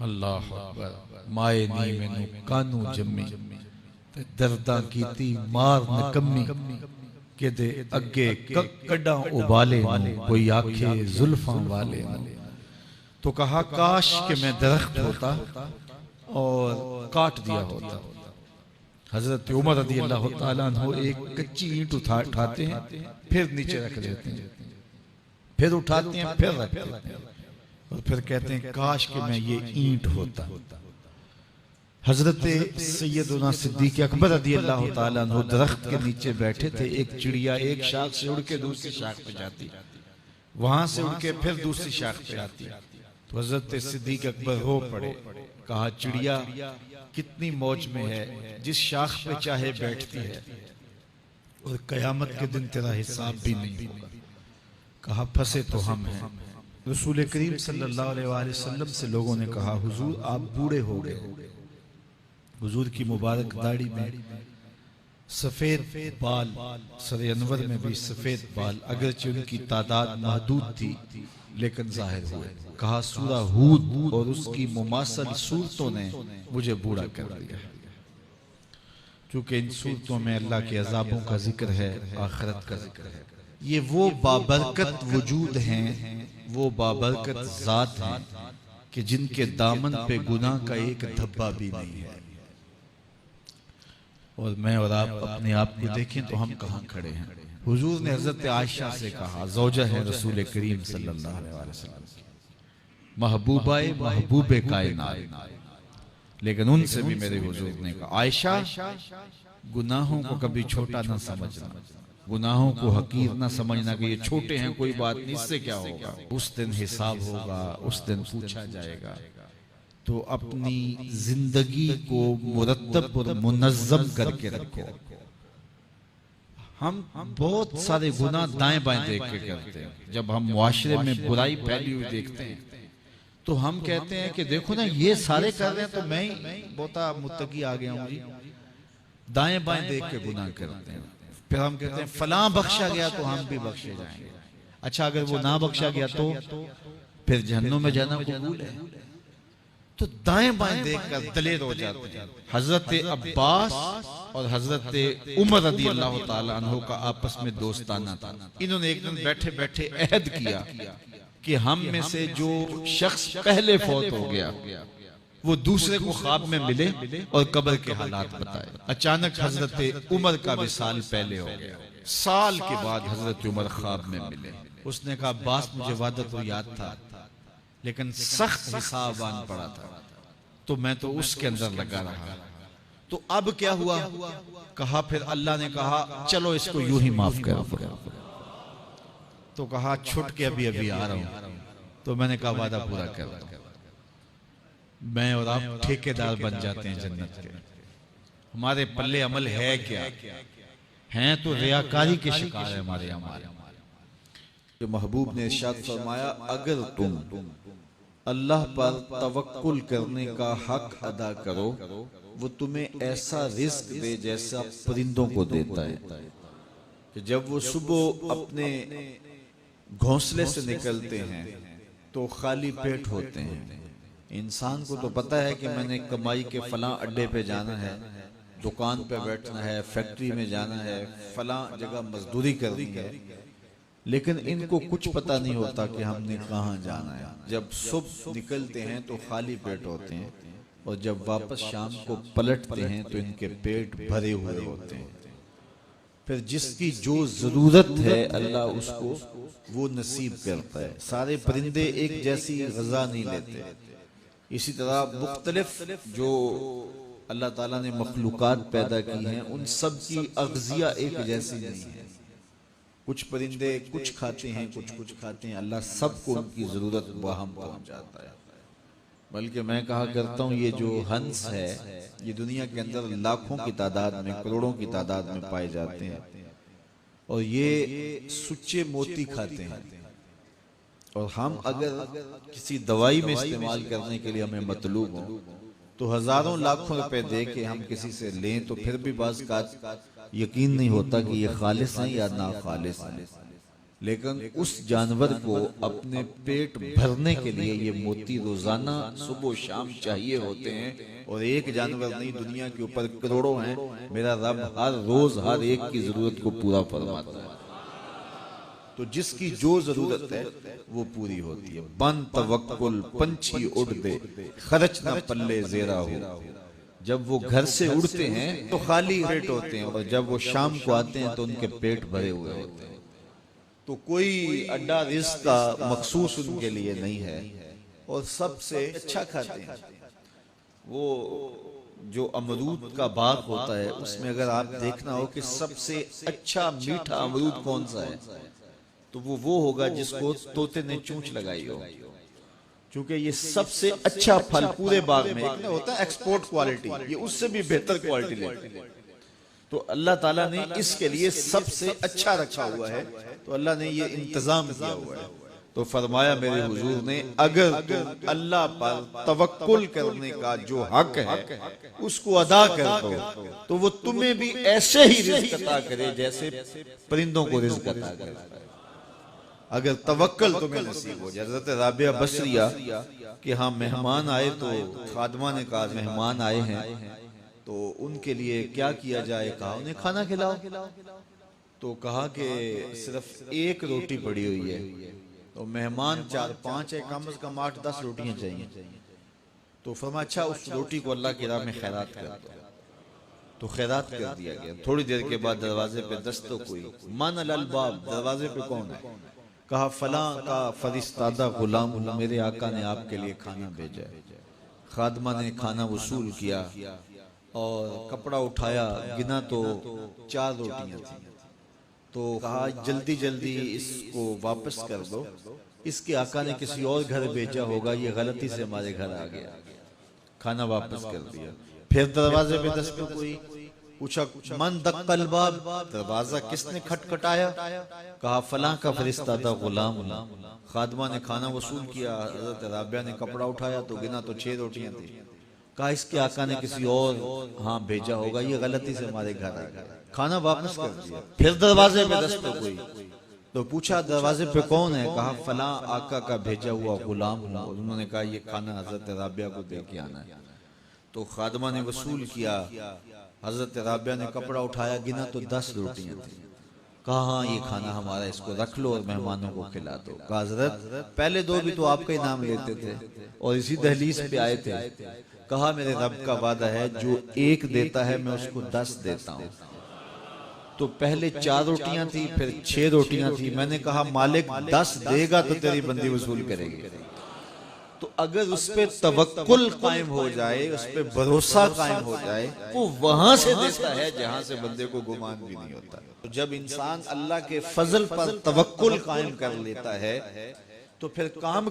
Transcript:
अल्लाह अकबर। माए नी मैनू कानू जम्मी ते दर्दां कीती मार निकम्मी कि दे अगे कड़ा उबाले नू कोई आखे जुल्फां वाले नू। तो कहा काश कि मैं दरख्त होता और काट दिया होता। हजरत उमर रज़ी अल्लाह तआला अन्हु एक कच्ची ईंट उठाते हैं, फिर नीचे रख देते हैं, फिर उठाते हैं, फिर रख देते हैं और फिर कहते हैं काश कि मैं ये ईंट होता। हजरत सैयदना सिद्दीक अकबर रज़ी अल्लाह तआला अन्हु दरख्त के नीचे बैठे थे। एक चिड़िया एक शाख से उड़ के दूसरी शाख पे जाती, वहां से उड़ के फिर दूसरी शाख पे आती। तो हजरत सिद्दीक अकबर रो पड़े, कहा चिड़िया कितनी मौज में है, जिस शाख पे चाहे बैठती है और कयामत के दिन तेरा हिसाब भी नहीं होगा। कहा फंसे तो हम हैं। रसूल करीम सल्लल्लाहु अलैहि वसल्लम से लोगों ने कहा हुजूर आप बूढ़े हो गए। हुजूर की मुबारक दाढ़ी में सफेद बाल, सर अनवर में भी सफेद बाल, अगरचे उनकी तादाद महदूद थी लेकिन जाहिर हुए। कहा सूरा हूद और उसकी मुमासल सूरतों ने मुझे बूढ़ा कर दिया, क्योंकि इन सूरतों में अल्लाह के अजाबों का जिक्र है, आखिरत का जिक्र है। ये वो बाबरकत वजूद हैं, वो बाबरकत जात हैं कि जिनके दामन पे गुनाह का एक धब्बा भी नहीं है। और मैं और आप अपने आप को देखें तो हम कहाँ खड़े हैं। हुजूर ने हजरत आयशा से कहा, ज़ौजा है रसूल करीम सल्लल्लाहु अलैहि वसल्लम की, महबूबाए महबूबे कायनात, लेकिन उनसे भी मेरे हुजूर ने कहा आयशा गुनाहों को कभी छोटा ना समझना, गुनाहों को हकीर ना समझना कि ये छोटे हैं कोई बात नहीं, इससे क्या होगा। उस दिन हिसाब होगा, उस दिन पूछा जाएगा। तो अपनी जिंदगी को मुरत्तब और मुनज़्ज़म करके रखो। हम बहुत सारे गुनाह दाएं बाएं देख के करते हैं। जब हम मुआशरे में बुराई फैली हुई देखते हैं तो हम कहते हैं कि देखो ना ये सारे कर रहे हैं तो मैं ही बहुत मुत्तकी आ गया हूँ जी। दाएं बाएं देख के गुनाह करते हैं। फिर हम कहते हैं फलां बख्शा गया तो हम भी बख्शे जाएंगे। अच्छा अगर वो ना बख्शा गया तो फिर जहन्नुम में जाना कबूल है। तो दाएं बाएं देखकर दलेर हो जाते हैं। हजरत अब्बास और हजरत उमर रज़ी अल्लाह तआला अन्हु का आपस में दोस्ताना था। इन्होंने एक दिन बैठे बैठे अहद किया कि हम में से जो शख्स पहले फौत हो गया वो दूसरे को ख्वाब में मिले और कब्र के हालात बताए। अचानक हजरत उमर का विसाल पहले हो गया। साल के बाद हजरत उमर ख्वाब में मिले। उसने कहा अब्बास मुझे वादा तो याद था लेकिन सख्त हिसाब आन पड़ा था तो मैं तो उसके अंदर लगा रहा। तो अब क्या हुआ? कहा फिर अल्लाह ने कहा चलो इसको यूं ही माफ करो। तो कहा छुट के अभी अभी आ रहा हूं। तो मैंने कहा वादा पूरा कर। मैं और आप ठेकेदार बन जाते हैं जन्नत के। हमारे पल्ले अमल है क्या? हैं तो रियाकारी के शिकार है हमारे अमल। जो महबूब ने इरशाद फरमाया अगर तुम अल्लाह पर तवक्कुल करने का हक अदा करो वो तुम्हें ऐसा रिस्क दे जैसा परिंदों को देता है कि जब वो सुबह अपने घोंसले से निकलते हैं तो खाली पेट होते हैं। इंसान को तो पता है कि मैंने कमाई के फलां अड्डे पे जाना है, दुकान पे बैठना है, फैक्ट्री में जाना है, फलां जगह मजदूरी करनी है, लेकिन इनको कुछ पता नहीं होता कि हमने कहाँ जाना है। जब सुबह निकलते हैं तो खाली पेट होते हैं और जब वापस शाम को पलटते हैं तो इनके पेट भरे हुए होते हैं। फिर जिसकी जो जरूरत है अल्लाह उसको वो नसीब करता है। सारे परिंदे एक जैसी ग़िज़ा नहीं लेते। इसी तरह मुख्तलिफ जो अल्लाह ताला ने मखलूकात पैदा की हैं उन सब की अग़ज़िया एक जैसी नहीं है। कुछ परिंदे कुछ खाते हैं, कुछ खाते हैं। अल्लाह सबको उनकी जरूरत बाहम पहुंचाता है। बल्कि मैं कहा करता हूँ ये जो हंस है ये दुनिया के अंदर लाखों की तादाद में, करोड़ों की तादाद में पाए जाते हैं और ये सुच्चे मोती खाते हैं। और हम अगर किसी दवाई में इस्तेमाल करने के लिए हमें मतलूब हो तो हजारों लाखों रुपए दे के हम किसी से लें तो फिर भी बाज़ का यकीन नहीं होता कि ये खालिस हैं या ना खालिस हैं। लेकिन उस जानवर को अपने पेट भरने के लिए ये मोती रोजाना सुबह शाम चाहिए होते हैं। और एक जानवर नहीं, दुनिया के ऊपर करोड़ों हैं। मेरा रब हर रोज हर एक की जरूरत को पूरा फरमाता है। तो जिसकी जो जरूरत है वो पूरी होती है। बन तवक्कुल पंछी उड़ दे, खर्च न पल्ले जेरा हो। जब वो घर से उड़ते हैं तो खाली पेट होते हैं, और जब वो शाम को आते हैं तो उनके पेट भरे हुए होते हैं। तो कोई अड्डा रिज़्क़ का मखसूस उनके लिए नहीं है, और सबसे अच्छा खाते हैं। वो जो अमरूद का बाग होता है उसमें अगर आप देखना हो कि सबसे अच्छा मीठा अमरूद कौन सा है, तो वो होगा जिसको तोते ने चूंच लगाई हो, क्योंकि ये सबसे अच्छा फल पूरे बाग में। एक होता है एक्सपोर्ट क्वालिटी, ये उससे भी बेहतर क्वालिटी लेते हैं। तो अल्लाह ताला ने इसके लिए सबसे अच्छा रखा हुआ है, तो अल्लाह ने ये इंतजाम किया हुआ है। तो फरमाया मेरे हुजूर ने, अगर तुम अल्लाह पर तवक्कुल करने का जो हक है उसको अदा कर दो, तो वो तुम्हें भी ऐसे ही रिज़्क़ अता करे जैसे परिंदों को रिज़्क़ अता करे। अगर तवक्कुल तुम्हें नसीब हो जाए। हज़रत राबिया बसरिया कि हाँ मेहमान आए, तो खादमा ने कहा मेहमान आए हैं तो उनके लिए क्या किया जाए। कहा उन्हें खाना खिलाओ। तो कहा कि सिर्फ एक रोटी पड़ी हुई है, तो मेहमान 4-5 है, कम से कम 8-10 रोटियां चाहिए। तो फरमाया अच्छा उस रोटी को अल्लाह की राह में खैरात कर दो। तो खैरात कर दिया गया। थोड़ी देर के बाद दरवाजे पे दस्तक हुई। मन अल बाब, दरवाजे पे कौन है? कहा फलां का फरिश्तादा गुलाम हूं, मेरे आका ने आपके लिए खाना भेजा है। खादमा ने खाना वसूल किया और कपड़ा उठाया, गिना तो 4 रोटियां थी। तो कहा जल्दी जल्दी इसको वापस कर दो, इसके आका ने किसी और घर भेजा होगा, ये गलती से हमारे घर आ गया। खाना वापस कर दिया। फिर दरवाजे पे दस्तक हुई। पूछा मन दक्कल बाब, दरवाजा किसने खटखटाया? कहा फलां का फरिश्तादा गुलाम हूं। खादमा ने खाना वसूल किया। हज़रत राबिया ने कपड़ा उठाया तो गिना तो 6 रोटियां थी। कहा इसके आका ने किसी और हाँ भेजा होगा, ये गलती से हमारे घर आ गया। खाना वापस कर दिया। फिर दरवाजे पे दस्तक हुई। तो पूछा दरवाजे पे कौन है? कहा फलां आका का भेजा हुआ गुलाम हूं। उन्होंने कहा ये खाना हज़रत राबिया को दे के आना है। तो खादमा ने वसूल किया। हज़रत राबिया ने कपड़ा उठाया, गिना तो 10 रोटियां थी। कहा हाँ ये खाना हमारा, इसको रख लो और मेहमानों को खिला दो। कहा हज़रत पहले 2 भी तो आपका ही नाम लेते थे और इसी दहलीज पे आए थे। कहा मेरे रब का वादा है जो 1 देता है मैं उसको 10 देता हूँ। तो पहले 4 रोटियां थी, फिर 6 रोटियां थी। मैंने कहा मालिक 10 देगा तो तेरी बंदी वसूल करेगी। तो अगर उस पे तवक्कुल कायम हो जाए, उस पे भरोसा कायम हो जाए, वो वहां से देता है जहां से बंदे को गुमान भी नहीं होता। तो जब इंसान अल्लाह के फजल पर तवक्कुल कायम कर लेता है तो फिर काम